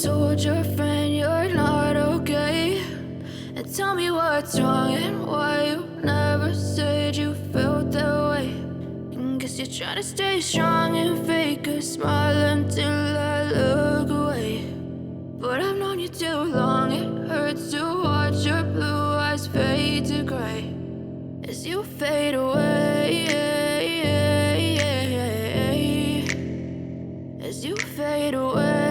told your friend you're not okay? And tell me what's wrong and why you never said you felt that way. And guess you're trying to stay strong and fake a smile until I look away. But I've known you too long, it hurts to watch your blue eyes fade to gray as you fade away, as you fade away.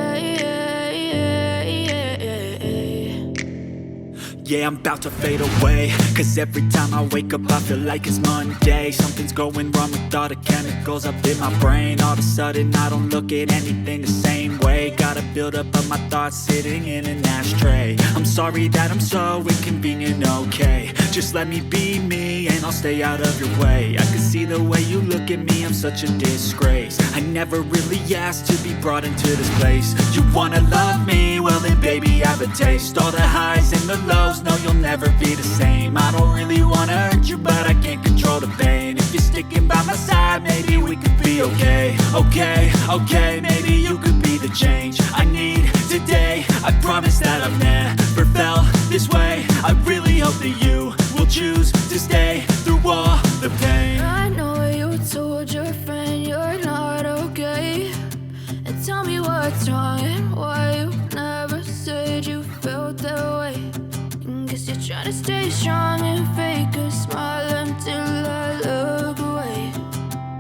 Yeah, I'm about to fade away, cause every time I wake up I feel like it's Monday. Something's going wrong with all the chemicals up in my brain. All of a sudden I don't look at anything the same way. Gotta build up of my thoughts sitting in an ashtray. I'm sorry that I'm so inconvenient, okay? Just let me be me and I'll stay out of your way. I can see the way you look at me, I'm such a disgrace. I never really asked to be brought into this place. You wanna love me? Well then baby I have a taste. All the highs and the lows, no you'll never be the same. I don't really wanna hurt you but I can't control the pain. If you're sticking by my side maybe we could be okay. Okay, maybe you could be the change I need today. I promise that I've never felt this way. I really hope that you will choose to stay through all the pain. I know you told your friend you're not okay. And tell me what's wrong and why you never said you felt that way. And guess you're trying to stay strong and fake a smile until I look away.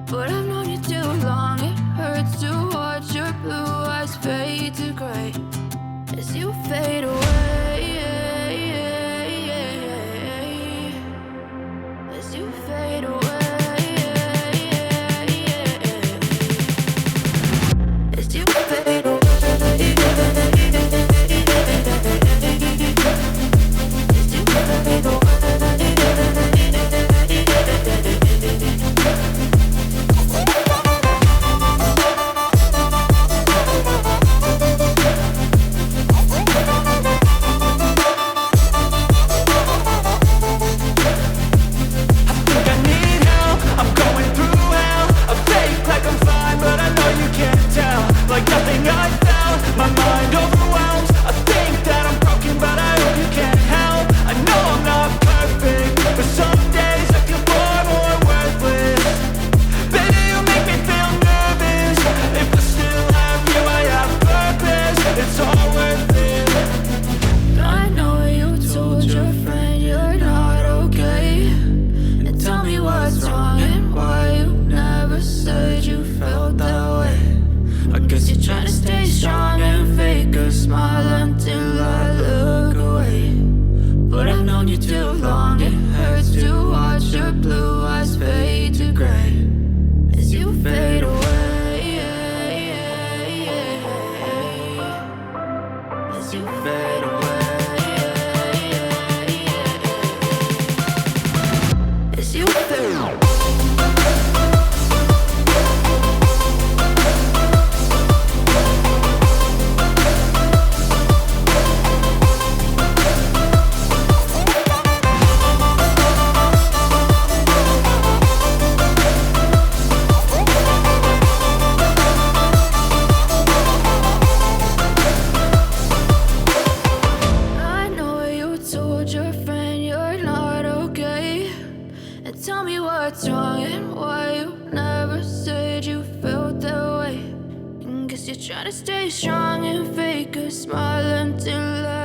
But I've known you too long, it hurts to watch your blue eyes fade to gray as you fade away, as you fade away, as you fade away. Try to stay strong and fake a smile until I